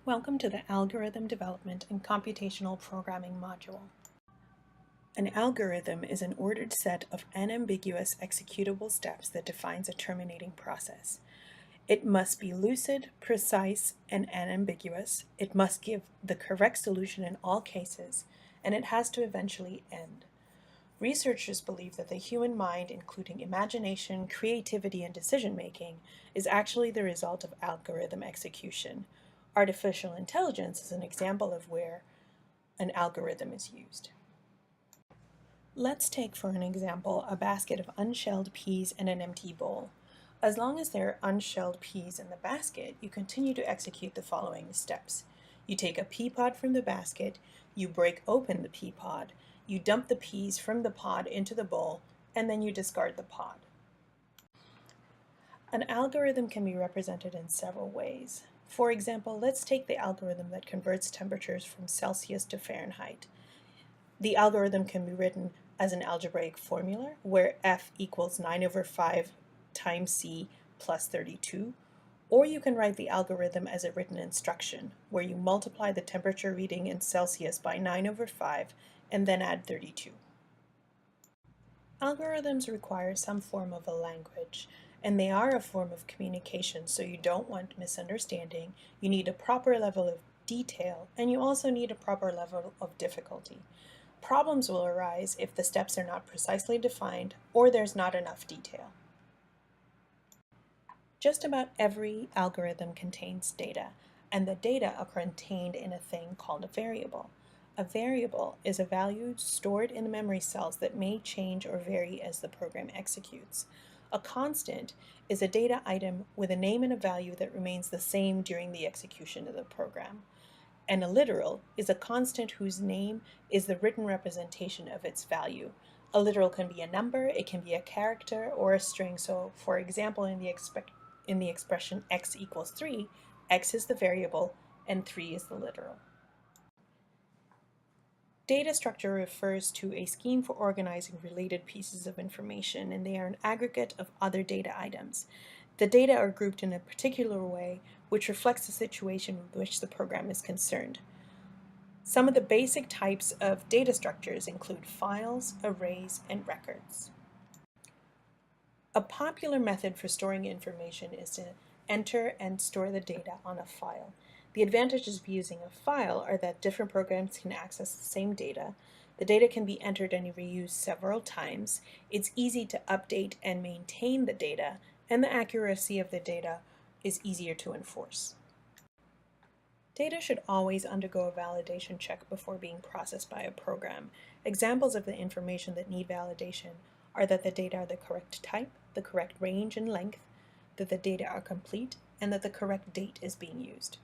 Welcome to the Algorithm Development and Computational Programming module. An algorithm is an ordered set of unambiguous executable steps that defines a terminating process. It must be lucid, precise, and unambiguous. It must give the correct solution in all cases, and it has to eventually end. Researchers believe that the human mind, including imagination, creativity, and decision-making, is actually the result of algorithm execution. Artificial intelligence is an example of where an algorithm is used. Let's take for an example a basket of unshelled peas and an empty bowl. As long as there are unshelled peas in the basket, you continue to execute the following steps. You take a pea pod from the basket, you break open the pea pod, you dump the peas from the pod into the bowl, and then you discard the pod. An algorithm can be represented in several ways. For example, let's take the algorithm that converts temperatures from Celsius to Fahrenheit. The algorithm can be written as an algebraic formula where F equals 9 over 5 times C plus 32, or you can write the algorithm as a written instruction where you multiply the temperature reading in Celsius by 9 over 5 and then add 32. Algorithms require some form of a language, and they are a form of communication, so you don't want misunderstanding. You need a proper level of detail, and you also need a proper level of difficulty. Problems will arise if the steps are not precisely defined or there's not enough detail. Just about every algorithm contains data, and the data are contained in a thing called a variable. A variable is a value stored in the memory cells that may change or vary as the program executes. A constant is a data item with a name and a value that remains the same during the execution of the program. And a literal is a constant whose name is the written representation of its value. A literal can be a number, it can be a character, or a string. So, for example, in the expression x equals 3, x is the variable and 3 is the literal. Data structure refers to a scheme for organizing related pieces of information, and they are an aggregate of other data items. The data are grouped in a particular way, which reflects the situation with which the program is concerned. Some of the basic types of data structures include files, arrays, and records. A popular method for storing information is to enter and store the data on a file. The advantages of using a file are that different programs can access the same data. The data can be entered and reused several times. It's easy to update and maintain the data, and the accuracy of the data is easier to enforce. Data should always undergo a validation check before being processed by a program. Examples of the information that need validation are that the data are the correct type, the correct range and length, that the data are complete, and that the correct date is being used.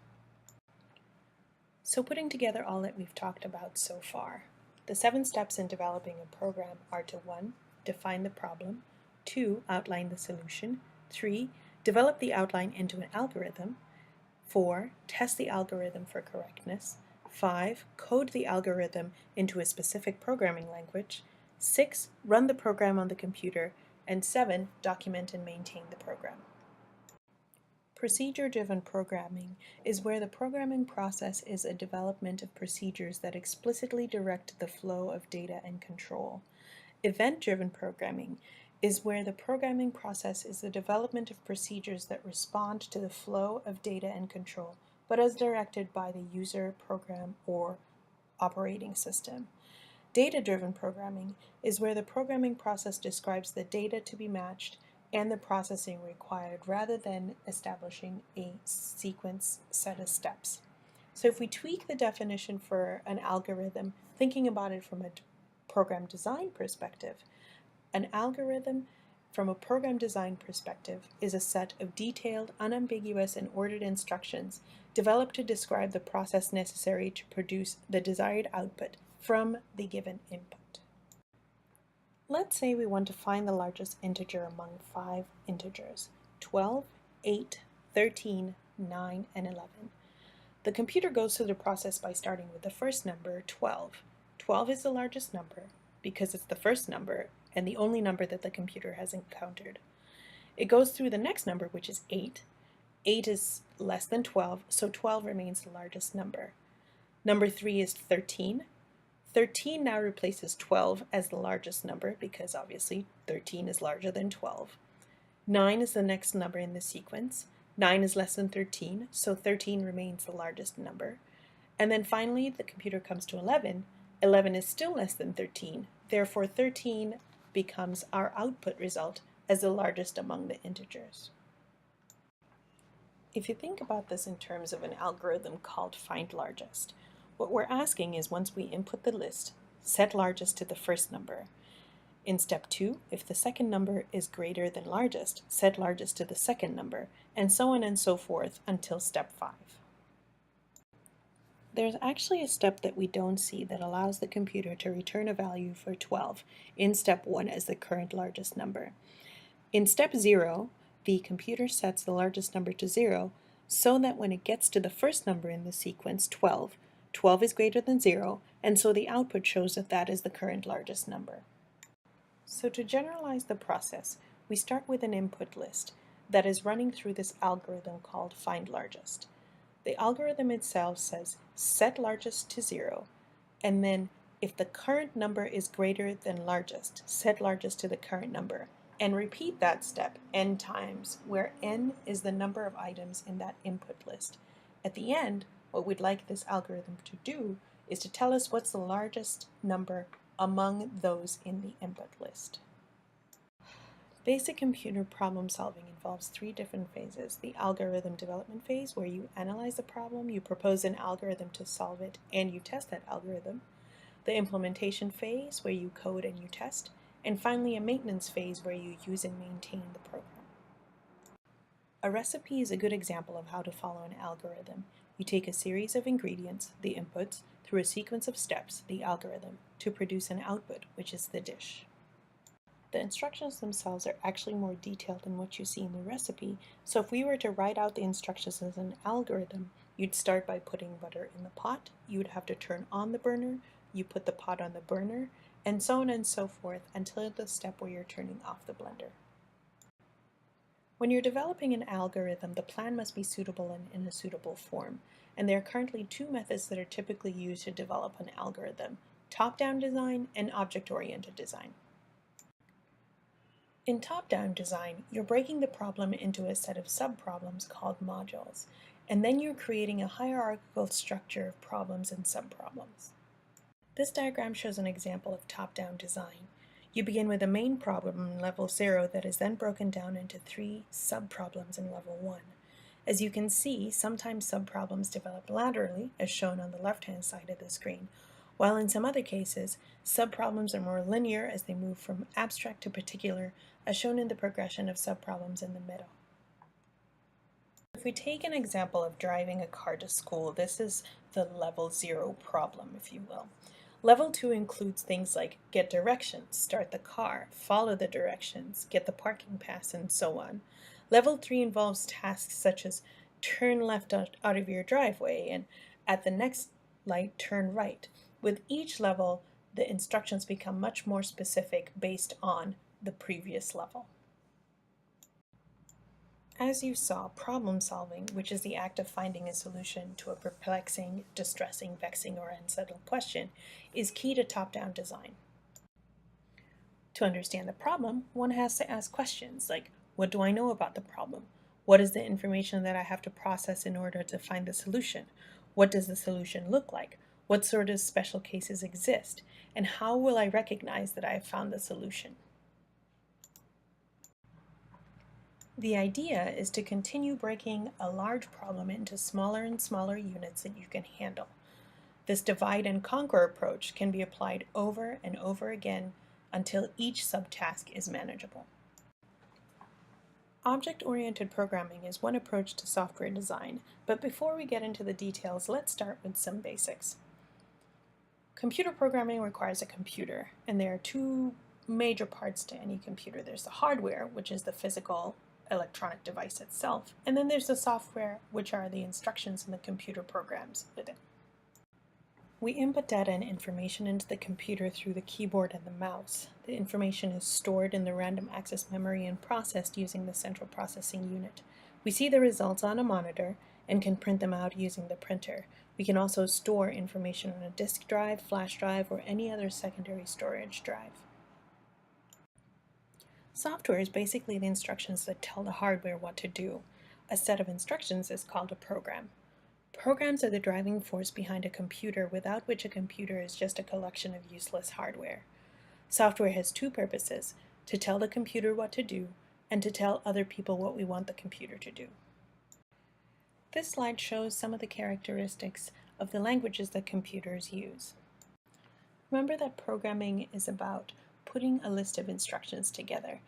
So putting together all that we've talked about so far, the 7 steps in developing a program are to 1. Define the problem, 2. Outline the solution, 3. Develop the outline into an algorithm, 4. Test the algorithm for correctness, 5. Code the algorithm into a specific programming language, 6. Run the program on the computer, and 7. Document and maintain the program. Procedure-driven programming is where the programming process is a development of procedures that explicitly direct the flow of data and control. Event-driven programming is where the programming process is the development of procedures that respond to the flow of data and control, but as directed by the user, program, or operating system. Data-driven programming is where the programming process describes the data to be matched and the processing required rather than establishing a sequence set of steps. So if we tweak the definition for an algorithm, thinking about it from a program design perspective, an algorithm from a program design perspective is a set of detailed, unambiguous, and ordered instructions developed to describe the process necessary to produce the desired output from the given input. Let's say we want to find the largest integer among 5 integers, 12, 8, 13, 9, and 11. The computer goes through the process by starting with the first number, 12. 12 is the largest number because it's the first number and the only number that the computer has encountered. It goes through the next number, which is 8, 8 is less than 12, so 12 remains the largest number. Number 3 is 13. 13 now replaces 12 as the largest number because obviously 13 is larger than 12. 9 is the next number in the sequence. 9 is less than 13, so 13 remains the largest number. And then finally, the computer comes to 11. 11 is still less than 13. Therefore, 13 becomes our output result as the largest among the integers. If you think about this in terms of an algorithm called FindLargest, what we're asking is once we input the list, set largest to the first number. In step 2, if the second number is greater than largest, set largest to the second number, and so on and so forth until step 5. There's actually a step that we don't see that allows the computer to return a value for 12 in step 1 as the current largest number. In step 0, the computer sets the largest number to 0 so that when it gets to the first number in the sequence, 12, 12 is greater than 0, and so the output shows that that is the current largest number. So to generalize the process, we start with an input list that is running through this algorithm called FindLargest. The algorithm itself says set largest to 0, and then if the current number is greater than largest, set largest to the current number, and repeat that step n times, where n is the number of items in that input list. At the end, what we'd like this algorithm to do is to tell us what's the largest number among those in the input list. Basic computer problem solving involves 3 different phases. The algorithm development phase, where you analyze the problem, you propose an algorithm to solve it, and you test that algorithm. The implementation phase, where you code and you test. And finally, a maintenance phase, where you use and maintain the program. A recipe is a good example of how to follow an algorithm. You take a series of ingredients, the inputs, through a sequence of steps, the algorithm, to produce an output, which is the dish. The instructions themselves are actually more detailed than what you see in the recipe, so if we were to write out the instructions as an algorithm, you'd start by putting butter in the pot, you would have to turn on the burner, you put the pot on the burner, and so on and so forth until the step where you're turning off the blender. When you're developing an algorithm, the plan must be suitable and in a suitable form, and there are currently 2 methods that are typically used to develop an algorithm: top-down design and object-oriented design. In top-down design, you're breaking the problem into a set of subproblems called modules, and then you're creating a hierarchical structure of problems and subproblems. This diagram shows an example of top-down design. You begin with a main problem in level 0 that is then broken down into 3 subproblems in level 1. As you can see, sometimes subproblems develop laterally, as shown on the left-hand side of the screen, while in some other cases, subproblems are more linear as they move from abstract to particular, as shown in the progression of subproblems in the middle. If we take an example of driving a car to school, this is the level 0 problem, if you will. Level 2 includes things like get directions, start the car, follow the directions, get the parking pass, and so on. Level 3 involves tasks such as turn left out of your driveway and at the next light turn right. With each level, the instructions become much more specific based on the previous level. As you saw, problem solving, which is the act of finding a solution to a perplexing, distressing, vexing, or unsettled question, is key to top-down design. To understand the problem, one has to ask questions like, what do I know about the problem? What is the information that I have to process in order to find the solution? What does the solution look like? What sort of special cases exist? And how will I recognize that I have found the solution? The idea is to continue breaking a large problem into smaller and smaller units that you can handle. This divide and conquer approach can be applied over and over again until each subtask is manageable. Object-oriented programming is one approach to software design, but before we get into the details, let's start with some basics. Computer programming requires a computer, and there are 2 major parts to any computer. There's the hardware, which is the physical electronic device itself, and then there's the software, which are the instructions in the computer programs within. We input data and information into the computer through the keyboard and the mouse. The information is stored in the random access memory and processed using the central processing unit. We see the results on a monitor and can print them out using the printer. We can also store information on a disk drive, flash drive, or any other secondary storage drive. Software is basically the instructions that tell the hardware what to do. A set of instructions is called a program. Programs are the driving force behind a computer, without which a computer is just a collection of useless hardware. Software has two purposes: to tell the computer what to do and to tell other people what we want the computer to do. This slide shows some of the characteristics of the languages that computers use. Remember that programming is about putting a list of instructions together.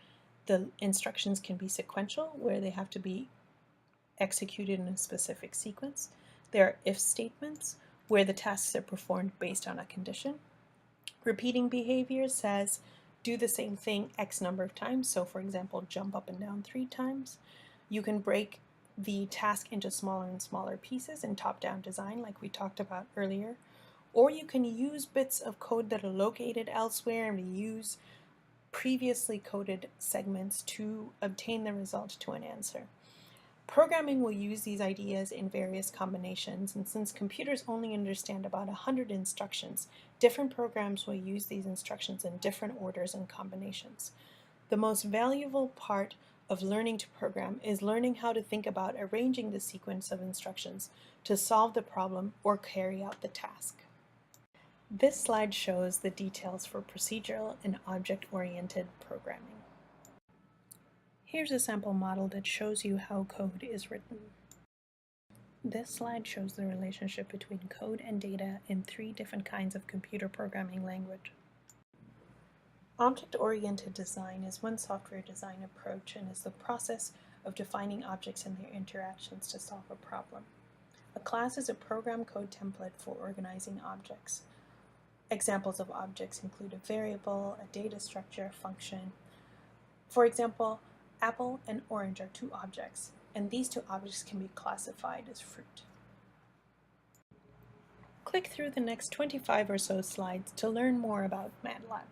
The instructions can be sequential, where they have to be executed in a specific sequence. There are if statements, where the tasks are performed based on a condition. Repeating behavior says do the same thing X number of times. So for example, jump up and down 3 times. You can break the task into smaller and smaller pieces in top-down design, like we talked about earlier. Or you can use bits of code that are located elsewhere and use previously coded segments to obtain the result to an answer. Programming will use these ideas in various combinations, and since computers only understand about 100 instructions, different programs will use these instructions in different orders and combinations. The most valuable part of learning to program is learning how to think about arranging the sequence of instructions to solve the problem or carry out the task. This slide shows the details for procedural and object-oriented programming. Here's a sample model that shows you how code is written. This slide shows the relationship between code and data in 3 different kinds of computer programming language. Object-oriented design is one software design approach and is the process of defining objects and their interactions to solve a problem. A class is a program code template for organizing objects. Examples of objects include a variable, a data structure, a function. For example, apple and orange are 2 objects, and these 2 objects can be classified as fruit. Click through the next 25 or so slides to learn more about Matlab.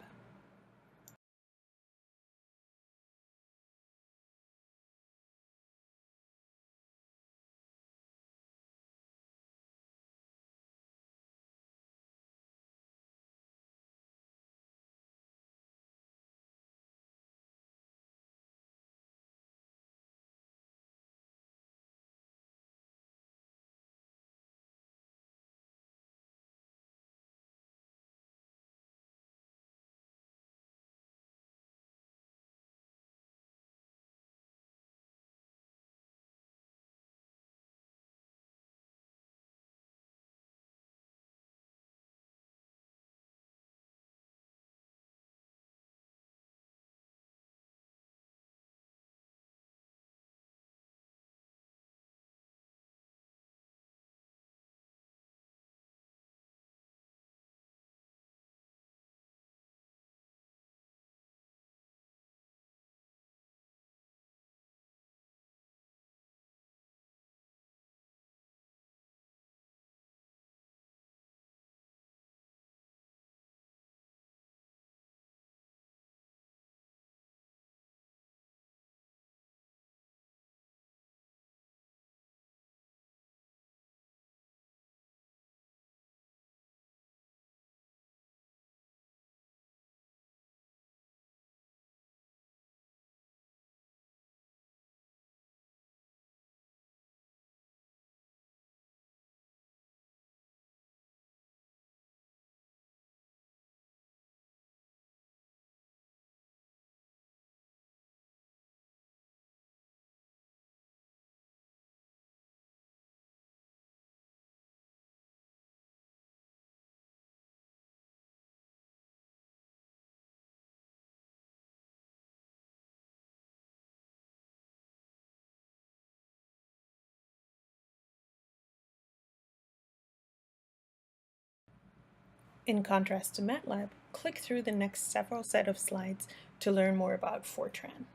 In contrast to Matlab, click through the next several set of slides to learn more about Fortran.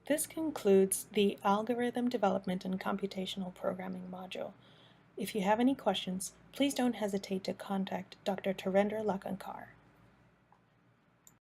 This concludes the Algorithm Development and Computational Programming module. If you have any questions, please don't hesitate to contact Dr. Tarendra Lakankar.